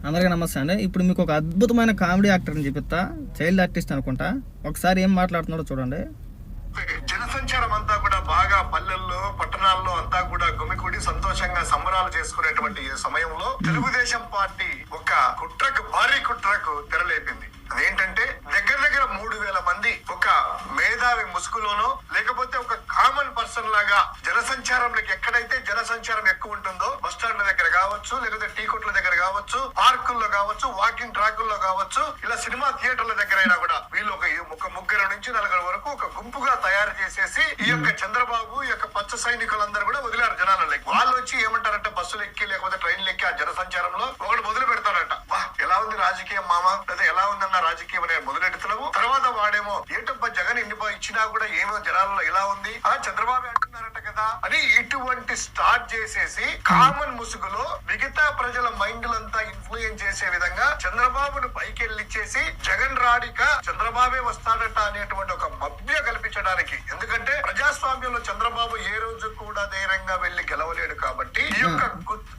అందరికీ నమస్తే అండి. ఇప్పుడు మీకు ఒక అద్భుతమైన కామెడీ యాక్టర్ అని చెప్తా, చైల్డ్ ఆర్టిస్ట్ అనుకుంటా. ఒకసారి ఏం మాట్లాడుతున్నాడో చూడండి. జనసంచారం అంతా కూడా బాగా పల్లెల్లో పట్టణాల్లో అంతా కూడా గుమికూడి సంతోషంగా సంబరాలు చేసుకునేటువంటి ఈ సమయంలో తెలుగుదేశం పార్టీ ఒక భారీ కుట్రకు తెరలేపింది. అదేంటంటే దగ్గర 3,000 మంది ఒక మేధావి ముసుగులోనో లేకపోతే ఒక కామన్ పర్సన్ లాగా జనసంచారంలోకి ఎక్కడైతే జనసంచారం ఎక్కువ ఉంటుందో బస్ స్టాండ్ల దగ్గర కావచ్చు, లేకపోతే టీ కొట్ల దగ్గర కావచ్చు, పార్కుల్లో కావచ్చు, వాకింగ్ ట్రాకుల్లో కావచ్చు, ఇలా సినిమా థియేటర్ల దగ్గర అయినా కూడా వీళ్ళు ఒక 3 నుంచి 4 వరకు ఒక గుంపుగా తయారు చేసేసి ఈ యొక్క చంద్రబాబు ఈ యొక్క పచ్చ సైనికులందరూ కూడా వదిలారు జనాలకి. వాళ్ళు వచ్చి ఏమంటారంటే బస్సులు ఎక్కి లేకపోతే ట్రైన్లు ఎక్కి ఆ జనసంచారంలో ఒకటి మొదలు పెడతారంట. ఎలా ఉంది రాజకీయం మామ, లేదా ఎలా ఉందన్న రాజకీయం అనే మొదలెడుతున్నాము. తర్వాత వాడేమో ఏంటబ్బా జగన్ ఎన్ని ఇచ్చినా కూడా ఏమో జనాల్లో ఎలా ఉంది, చంద్రబాబు అంటున్నారట కదా అని ఇటువంటి స్టార్ట్ చేసేసి కామన్ ముసుగులో మిగతా ప్రజల మైండ్లంతా ఇన్ఫ్లుయెన్స్ చేసే విధంగా చంద్రబాబును పైకి వెళ్ళిచ్చేసి జగన్ రాడిక చంద్రబాబే వస్తాడట అనేటువంటి ఒక మభ్య కల్పించడానికి. ఎందుకంటే ప్రజాస్వామ్యంలో చంద్రబాబు ఏ రోజు కూడా ధైర్యంగా వెళ్లి గెలవలేడు కాబట్టి ఈ యొక్క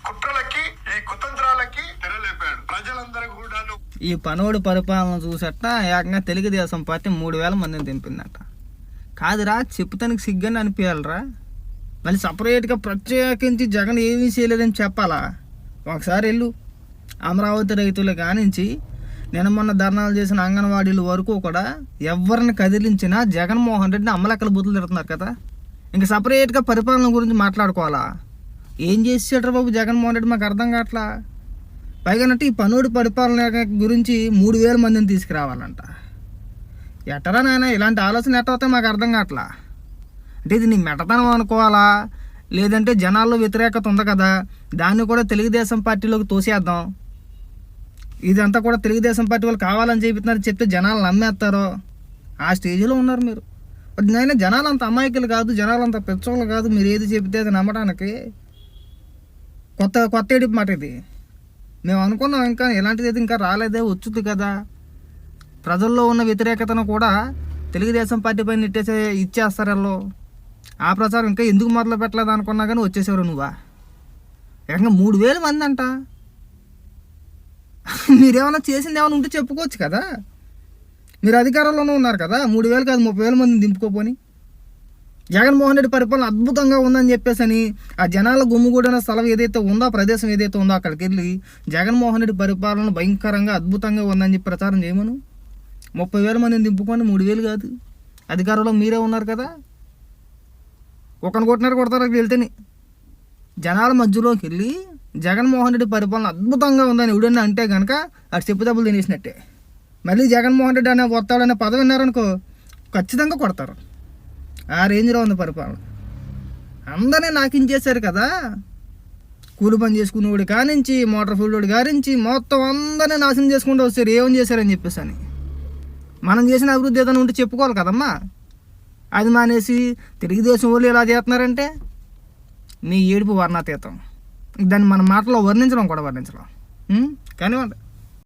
కుట్రలకి ఈ కుతంత్రాలకి తెరలేపాడు. ప్రజలందరూ కూడా ఈ పనోడు పరిపాలన చూసట ఏకంగా తెలుగుదేశం పార్టీ 3,000 మందిని దింపిందట. కాదురా, చెప్పుతానికి సిగ్గని అనిపించాలరా. మళ్ళీ సపరేట్గా ప్రత్యేకించి జగన్ ఏమీ చేయలేదని చెప్పాలా? ఒకసారి వెళ్ళు అమరావతి రైతులు కానించి నిన్న మొన్న ధర్నాలు చేసిన అంగన్వాడీల వరకు కూడా ఎవరిని కదిలించినా జగన్మోహన్ రెడ్డిని అమ్మలెక్కల బుద్ధులు తిడుతున్నారు కదా. ఇంకా సపరేట్గా పరిపాలన గురించి మాట్లాడుకోవాలా? ఏం చేసాడు బాబు జగన్మోహన్ రెడ్డి, మాకు అర్థం కావట్లా. పైగానంటే ఈ పనోడి పరిపాలన గురించి 3,000 మందిని తీసుకురావాలంట. ఎట్టరా నాయన, ఇలాంటి ఆలోచన ఎట్ట అవుతాయి మాకు అర్థం కావట్లా. అంటే ఇది నీ మెటతనం అనుకోవాలా, లేదంటే జనాల్లో వ్యతిరేకత ఉంది కదా దాన్ని కూడా తెలుగుదేశం పార్టీలోకి తోసేద్దాం, ఇదంతా కూడా తెలుగుదేశం పార్టీ వాళ్ళు కావాలని చెబుతున్నారు చెప్తే జనాలు నమ్మేస్తారో ఆ స్టేజ్లో ఉన్నారు మీరు. నాయన జనాలు అంత అమాయకులు కాదు, జనాలు అంత పెచ్చోళ్ళు కాదు. మీరు ఏది చెబితే అది నమ్మడానికి కొత్త ఏడిపి మాట ఇది. మేము అనుకున్నాం ఇంకా ఇలాంటిది అయితే ఇంకా రాలేదే, వచ్చుద్ది కదా. ప్రజల్లో ఉన్న వ్యతిరేకతను కూడా తెలుగుదేశం పార్టీ పైన ఇచ్చేస్తారు వాళ్ళు. ఆ ప్రచారం ఇంకా ఎందుకు మొదలు పెట్టలేదు అనుకున్నా కానీ వచ్చేసారు నువ్వా. ఏకంగా 3,000 మంది అంట. మీరేమైనా చేసింది ఏమైనా ఉంటే చెప్పుకోవచ్చు కదా. మీరు అధికారంలోనే ఉన్నారు కదా. 3,000 కాదు 30,000 మందిని దింపుకోపోని. జగన్మోహన్ రెడ్డి పరిపాలన అద్భుతంగా ఉందని చెప్పేసి అని ఆ జనాల గుమ్ముగూడిన స్థలం ఏదైతే ఉందో, ప్రదేశం ఏదైతే ఉందో అక్కడికి వెళ్ళి జగన్మోహన్ రెడ్డి పరిపాలన భయంకరంగా అద్భుతంగా ఉందని చెప్పి ప్రచారం చేయమను. 30,000 మందిని దింపుకొని 3,000 కాదు. అధికారంలో మీరే ఉన్నారు కదా. ఒకరిని కొడతారు వెళ్తేనే. జనాల మధ్యలోకి వెళ్ళి జగన్మోహన్ రెడ్డి పరిపాలన అద్భుతంగా ఉందని ఎవడన్నా అంటే కనుక అటు చెప్పు దెబ్బలు తినేసినట్టే. మళ్ళీ జగన్మోహన్ రెడ్డి అనే వస్తాడనే పదవి విన్నారనుకో ఖచ్చితంగా కొడతారు. ఆ రేంజ్లో ఉంది పరిపాలన. అందరినీ నాకించేశారు కదా. కూలి పని చేసుకునేవాడు కానించి మోటార్ ఫీల్డ్ కానించి మొత్తం అందరినీ నాశనం చేసుకుంటూ వస్తారు. ఏమని చేశారని చెప్పేసి అని మనం చేసిన అభివృద్ధి ఏదైనా ఉంటే చెప్పుకోవాలి కదమ్మా. అది మానేసి తెలుగుదేశం వాళ్ళు ఎలా చేస్తున్నారంటే మీ ఏడుపు వర్ణాతీతం. దాన్ని మన మాటలో వర్ణించడం కానివ్వండి.